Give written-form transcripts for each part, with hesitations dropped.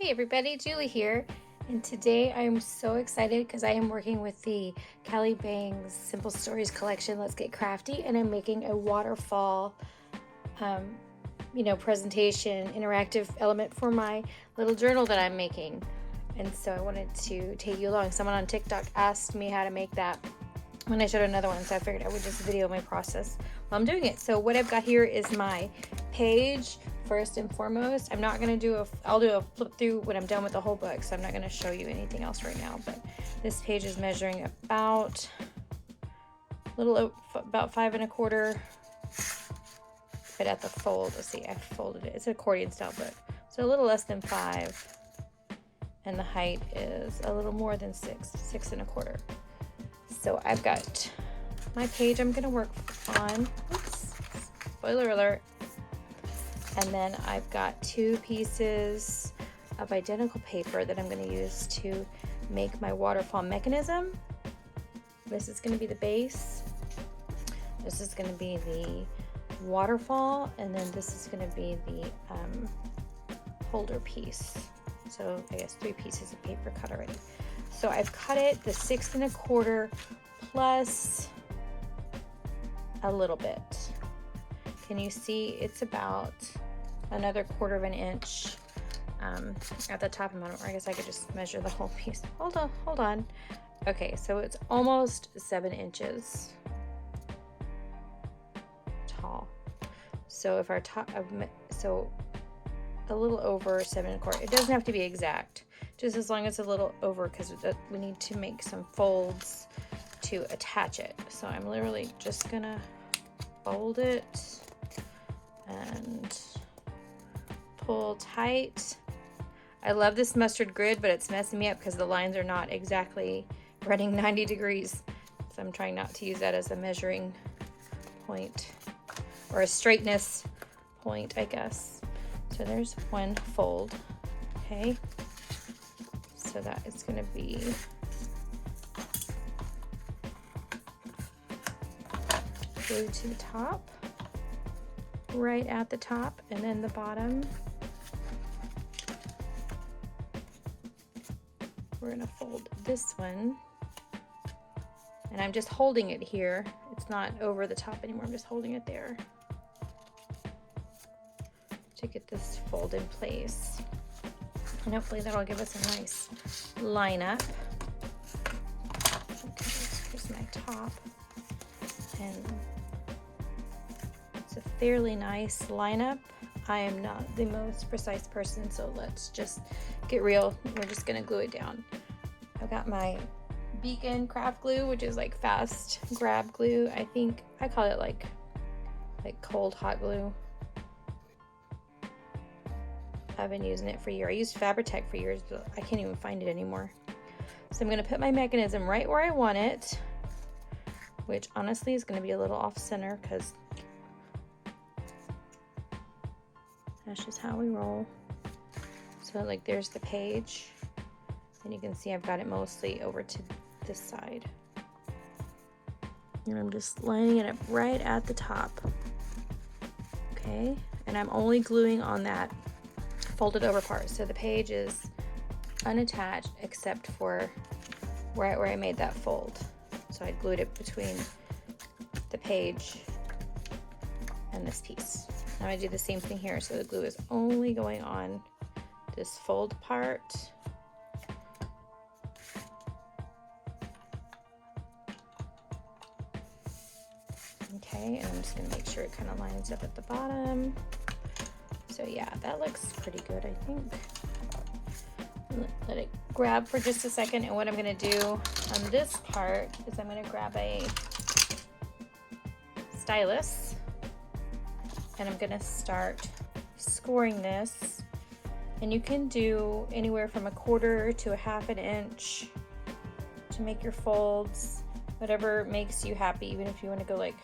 Hey everybody, Julie here, and today I am so excited because I am working with the Callie Bangs Simple Stories collection, Let's Get Crafty, and I'm making a waterfall, presentation, interactive element for my little journal that I'm making. And so I wanted to take you along. Someone on TikTok asked me how to make that when I showed another one, so I figured I would just video my process while I'm doing it. So what I've got here is my page. First and foremost, I'm not going to do I'll do a flip through when I'm done with the whole book, so I'm not going to show you anything else right now, but this page is measuring about about 5 1/4, but at the fold, let's see, I folded it, it's an accordion style book, so a little less than 5, and the height is a little more than 6 1/4. So I've got my page I'm going to work on. Oops, spoiler alert. And then I've got 2 pieces of identical paper that I'm going to use to make my waterfall mechanism. This is going to be the base. This is going to be the waterfall, and then this is going to be the holder piece. So I guess 3 pieces of paper cut already. So I've cut it the 6 1/4 plus a little bit. Can you see it's about another 1/4 inch at the top and bottom, or I guess I could just measure the whole piece. Hold on. Okay, so it's almost 7 inches tall. So if our top, so a little over 7 1/4. It doesn't have to be exact, just as long as it's a little over, because we need to make some folds to attach it. So I'm literally just gonna fold it and pull tight. I love this mustard grid, but it's messing me up because the lines are not exactly running 90 degrees. So I'm trying not to use that as a measuring point, or a straightness point, I guess. So there's one fold. Okay. So that is going to be glued to the top, right at the top, and then the bottom we're going to fold this one, and I'm just holding it here. It's not over the top anymore. I'm just holding it there to get this fold in place, and hopefully that'll give us a nice lineup. Okay, here's my top, and it's a fairly nice lineup. I am not the most precise person, so let's just get real. We're just gonna glue it down. I've got my Beacon craft glue, which is like fast grab glue. I think I call it like cold hot glue. I've been using it for years. I used Fabri-Tac for years, but I can't even find it anymore. So I'm gonna put my mechanism right where I want it, which honestly is gonna be a little off center because that's just how we roll. So like there's the page, and you can see I've got it mostly over to this side. And I'm just lining it up right at the top. Okay, and I'm only gluing on that folded over part. So the page is unattached except for right where I made that fold. So I glued it between the page and this piece. Now I do the same thing here, so the glue is only going on this fold part. Okay, and I'm just gonna make sure it kind of lines up at the bottom. So yeah, that looks pretty good, I think. Let it grab for just a second, and what I'm gonna do on this part is I'm gonna grab a stylus, and I'm gonna start scoring this, and you can do anywhere from 1/4 to 1/2 inch to make your folds, whatever makes you happy, even if you want to go like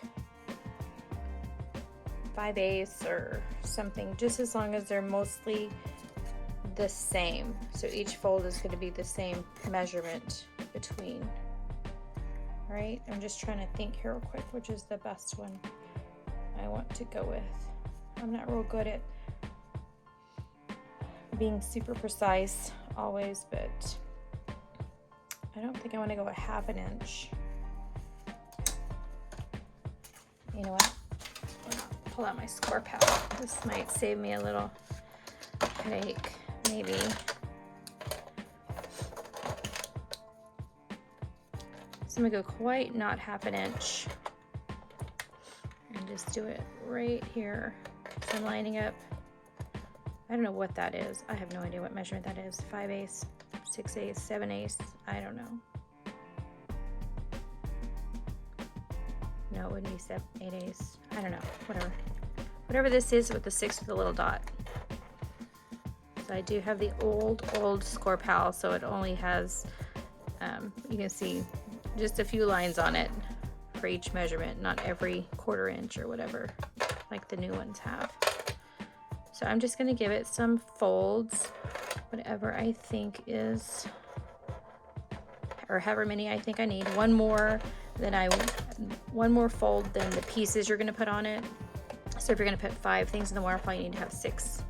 5/8 or something, just as long as they're mostly the same. So each fold is going to be the same measurement between. All right, I'm just trying to think here real quick which is the best one I want to go with. I'm not real good at being super precise always, but I don't think I want to go a 1/2 inch. You know what? Pull out my score palette. This might save me a little headache, maybe. So I'm gonna go quite not 1/2 inch and just do it right here. So I'm lining up, I don't know what that is. I have no idea what measurement that is. 5/8, 6/8, 7/8, I don't know. No, it wouldn't be 8/8. I don't know, whatever. Whatever this is with the 6 with the little dot. So I do have the old score pal, so it only has, you can see just a few lines on it for each measurement, not every 1/4 inch or whatever, like the new ones have. So I'm just gonna give it some folds, whatever I think is, or however many I think I need. One more fold than the pieces you're gonna put on it. So if you're gonna put 5 things in the waterfall, you need to have six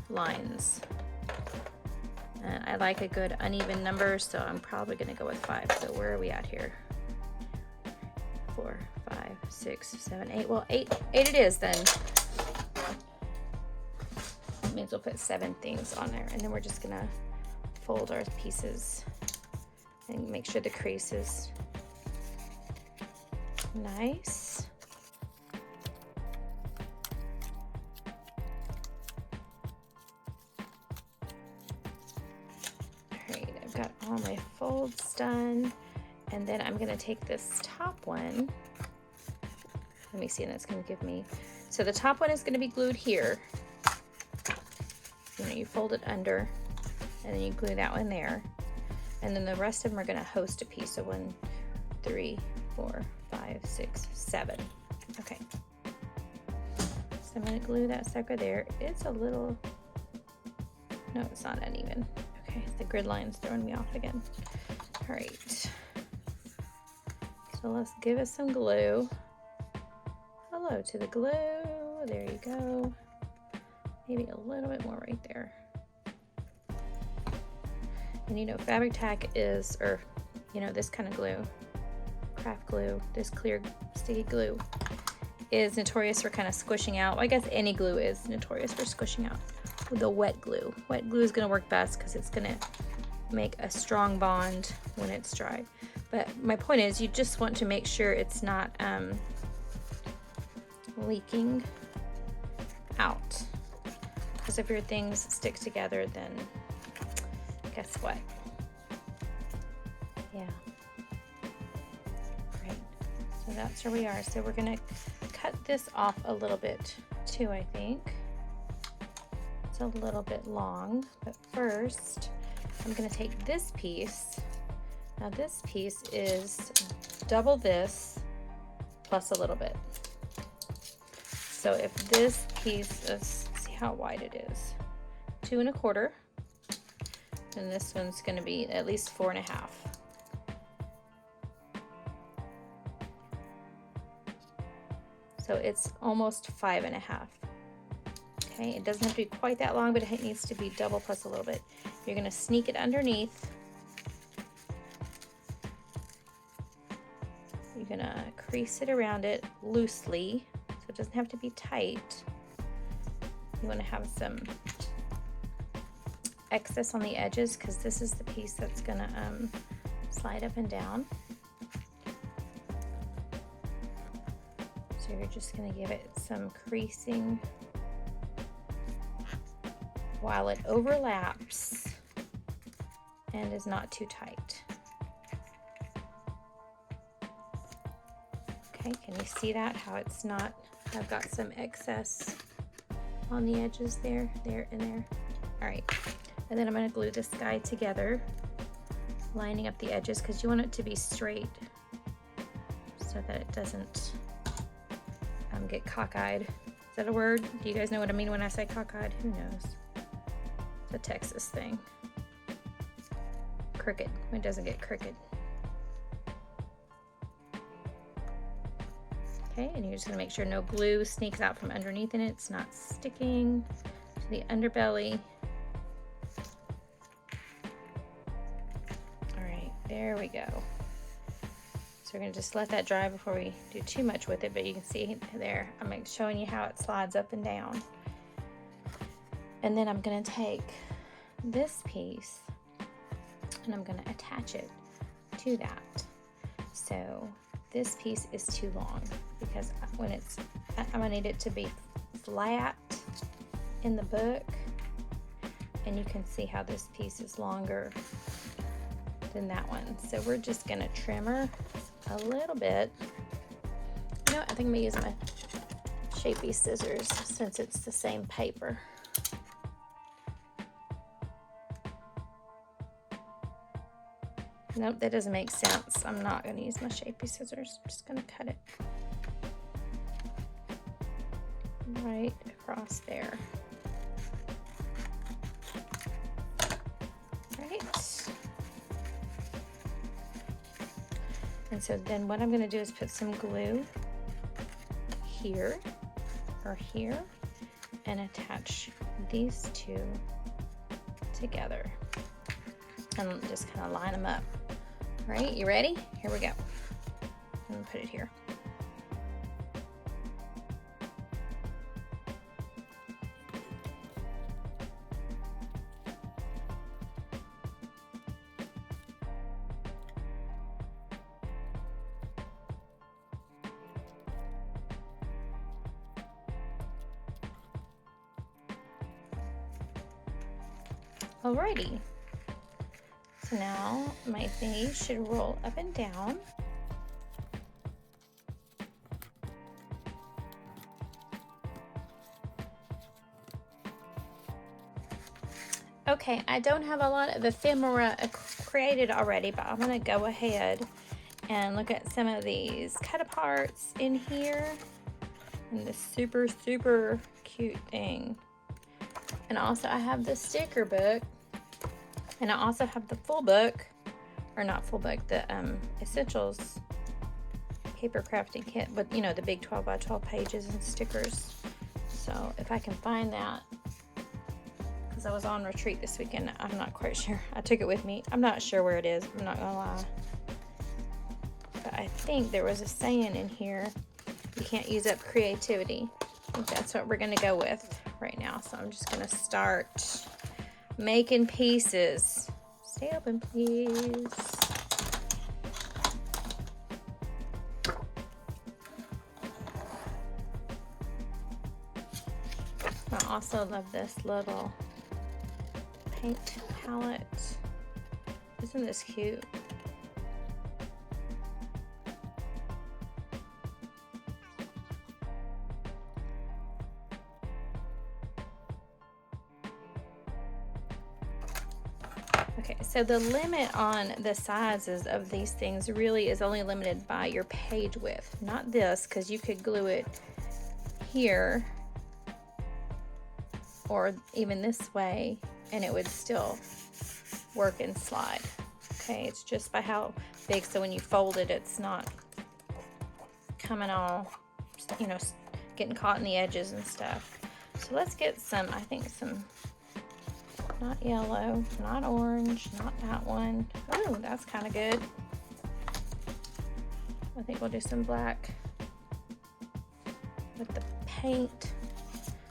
lines. And I like a good uneven number, so I'm probably gonna go with 5. So where are we at here? 4, 5, 6, 7, 8. Well, 8 it is then. That means we'll put 7 things on there, and then we're just gonna fold our pieces and make sure the crease is nice. Alright, I've got all my folds done, and then I'm gonna take this top one. Let me see, and that's gonna give me, so the top one is gonna be glued here. You know, you fold it under, and then you glue that one there. And then the rest of them are gonna host a piece. So 1, 3, 4, 5, 6, 7. Okay. So I'm gonna glue that sucker there. It's a little, no, it's not uneven. Okay, the grid line's throwing me off again. All right. So let's give it some glue. Hello to the glue. There you go. Maybe a little bit more right there. And you know, fabric tack is, or you know, this kind of glue, craft glue, this clear sticky glue is notorious for kind of squishing out. Well, I guess any glue is notorious for squishing out. With the wet glue. Wet glue is gonna work best because it's gonna make a strong bond when it's dry. But my point is, you just want to make sure it's not leaking out. Because if your things stick together, then guess what? Yeah. Great. So that's where we are. So we're gonna cut this off a little bit too, I think. It's a little bit long, but first I'm gonna take this piece. Now this piece is double this plus a little bit. So if this piece is, see how wide it is, 2 1/4, and this one's going to be at least 4 1/2. So it's almost 5 1/2. Okay, it doesn't have to be quite that long, but it needs to be double plus a little bit. You're going to sneak it underneath. You're going to crease it around it loosely, so it doesn't have to be tight. You want to have some excess on the edges because this is the piece that's gonna slide up and down. So you're just gonna give it some creasing while it overlaps and is not too tight. Okay, can you see that? How it's not, I've got some excess on the edges there, there, and there. All right. And then I'm going to glue this guy together, lining up the edges because you want it to be straight so that it doesn't get cockeyed. Is that a word? Do you guys know what I mean when I say cockeyed? Who knows? It's a Texas thing. Crooked. It doesn't get crooked. Okay, and you're just going to make sure no glue sneaks out from underneath in it. It's not sticking. to the underbelly. All right, there we go. So we're gonna just let that dry before we do too much with it, but you can see there, I'm showing you how it slides up and down. And then I'm gonna take this piece and I'm gonna attach it to that. So this piece is too long because when I'm gonna need it to be flat in the book, and you can see how this piece is longer than that one. So we're just gonna trim her a little bit. You know what? I think I'm gonna use my shapy scissors since it's the same paper. Nope, that doesn't make sense. I'm not gonna use my shapy scissors. I'm just gonna cut it right across there. Right. And so then what I'm gonna do is put some glue here or here and attach these two together and just kind of line them up. All right, you ready? Here we go. I'm gonna put it here. Alrighty. So now my thingy should roll up and down. Okay, I don't have a lot of ephemera created already, but I'm gonna go ahead and look at some of these cut aparts in here and this super, super cute thing. And also I have the sticker book, and I also have the full book, or not full book, the essentials paper crafting kit, but you know, the big 12 by 12 pages and stickers. So if I can find that, because I was on retreat this weekend, I'm not quite sure. I took it with me. I'm not sure where it is, I'm not gonna lie. But I think there was a saying in here, you can't use up creativity. I think that's what we're gonna go with right now. So I'm just gonna start making pieces. Stay open, please. I also love this little paint palette. Isn't this cute? Okay, so the limit on the sizes of these things really is only limited by your page width, not this, because you could glue it here or even this way and it would still work and slide. Okay, it's just by how big, so when you fold it, it's not coming all, you know, getting caught in the edges and stuff. So let's get some, I think some, not yellow, not orange, not that one. Oh, that's kind of good. I think we'll do some black with the paint.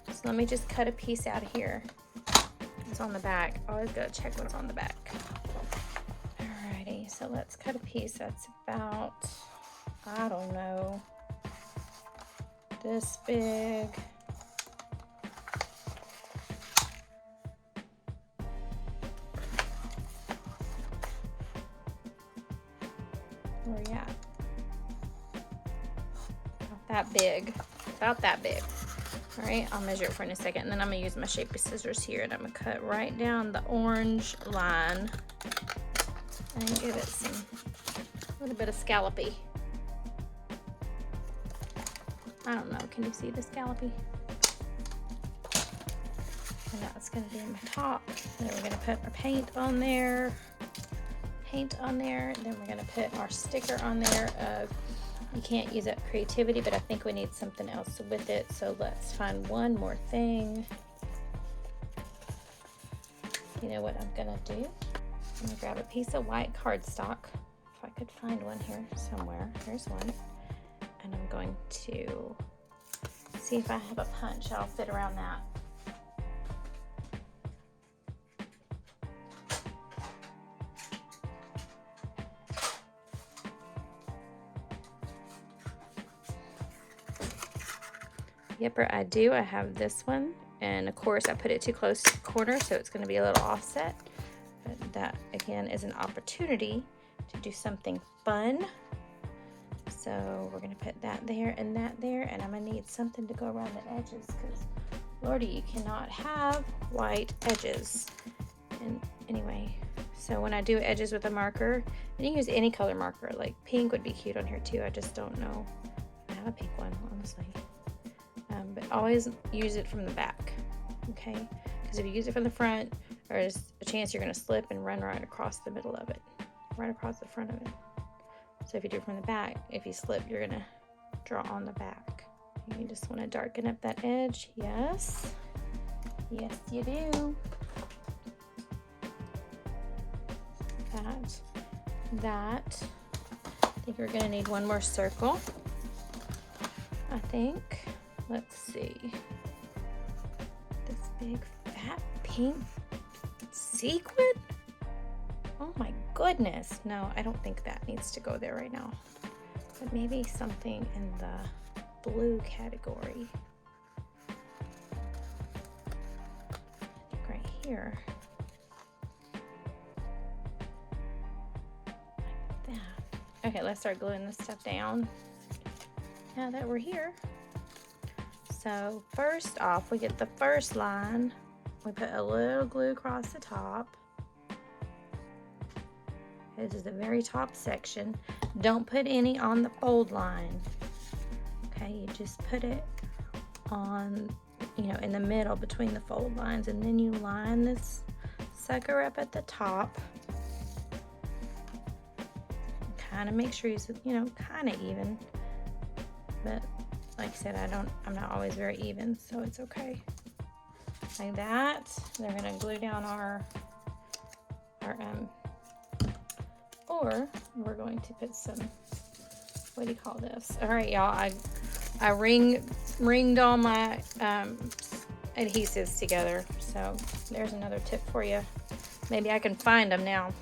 So let me just cut a piece out of here. It's on the back. Always gotta check what's on the back. Alrighty, so let's cut a piece that's about, I don't know, this big. Where are you at? About that big. About that big. All right, I'll measure it for in a second, and then I'm gonna use my shapy scissors here, and I'm gonna cut right down the orange line and give it some, a little bit of scallopy. I don't know, can you see the scallopy? And that's gonna be my top. Then we're gonna put our paint on there. On there, and then we're going to put our sticker on there of you can't use up creativity, but I think we need something else with it, so let's find one more thing. you know what I'm gonna do? I'm gonna grab a piece of white cardstock, if I could find one here somewhere. Here's one. And I'm going to see if I have a punch that'll fit around that. Yepper, I do. I have this one, and of course I put it too close to the corner, so it's going to be a little offset. But that again is an opportunity to do something fun. So we're going to put that there and that there, and I'm going to need something to go around the edges because, Lordy, you cannot have white edges. And anyway, so when I do edges with a marker, and you can use any color marker, like pink would be cute on here too. I just don't know. I have a pink one, honestly. But always use it from the back, okay? Because if you use it from the front, there's a chance you're going to slip and run right across the middle of it, right across the front of it. So if you do it from the back, if you slip, you're going to draw on the back. You just want to darken up that edge. Yes. Yes, you do. That. I think we're going to need one more circle. I think. Let's see. This big fat pink sequin? Oh my goodness. No, I don't think that needs to go there right now. But maybe something in the blue category. I think right here. Like that. Okay, let's start gluing this stuff down. Now that we're here. So first off, we get the first line. We put a little glue across the top. This is the very top section. Don't put any on the fold line. Okay, you just put it on, you know, in the middle between the fold lines, and then you line this sucker up at the top. Kind of make sure he's, you know, kind of even, but like I said, I'm not always very even, so it's okay. Like that. They're gonna glue down or we're going to put some, what do you call this? All right, y'all, I ringed all my adhesives together, so there's another tip for you. Maybe I can find them now.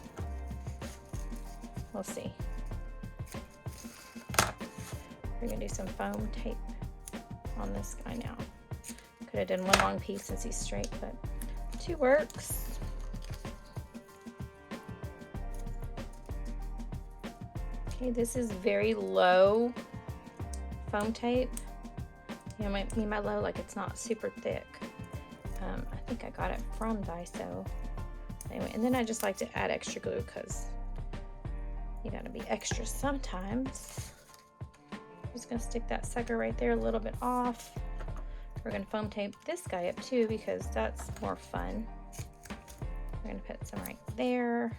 We'll see. We're gonna do some foam tape on this guy now. Could have done one long piece since he's straight, but two works. Okay, this is very low foam tape. You know, I mean by low, like it's not super thick. I think I got it from Daiso. Anyway, and then I just like to add extra glue because you gotta be extra sometimes. Just gonna stick that sucker right there a little bit off. We're gonna foam tape this guy up too because that's more fun. We're gonna put some right there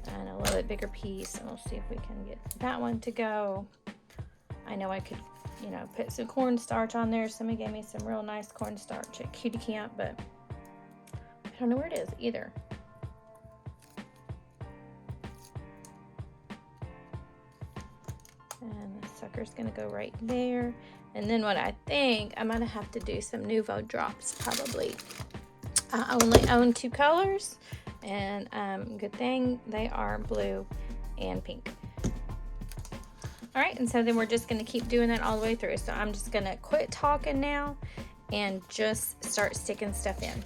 and a little bit bigger piece, and we'll see if we can get that one to go. I know I could, you know, put some cornstarch on there. Somebody gave me some real nice cornstarch at Cutie Camp, but I don't know where it is either. And the sucker's gonna go right there. And then what I think, I'm gonna have to do some Nuvo drops probably. I only own two colors, and good thing they are blue and pink. All right, and so then we're just gonna keep doing that all the way through. So I'm just gonna quit talking now and just start sticking stuff in.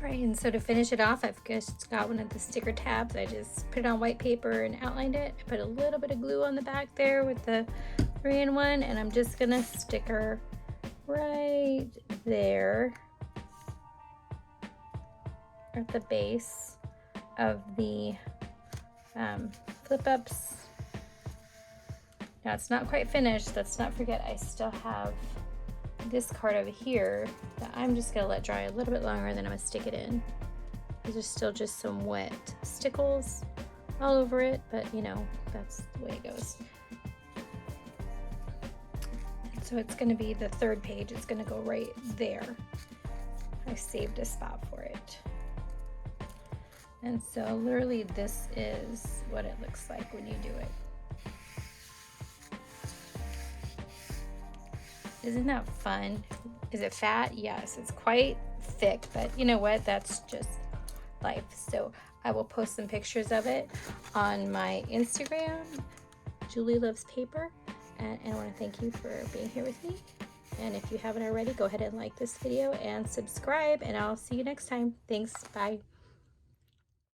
Right, and so to finish it off, I've just got one of the sticker tabs. I just put it on white paper and outlined it. I put a little bit of glue on the back there with the 3-in-1, and I'm just gonna sticker right there at the base of the flip ups. Now it's not quite finished. Let's not forget I still have this card over here that I'm just gonna let dry a little bit longer, and then I'm gonna stick it in. There's still just some wet stickles all over it, but you know, that's the way it goes. And so it's gonna be the third page. It's gonna go right there. I saved a spot for it. And so literally this is what it looks like when you do it. Isn't that fun? Is it fat? Yes, it's quite thick, but you know what? That's just life. So I will post some pictures of it on my Instagram, Julie Loves Paper. And I want to thank you for being here with me. And if you haven't already, go ahead and like this video and subscribe, and I'll see you next time. Thanks. Bye.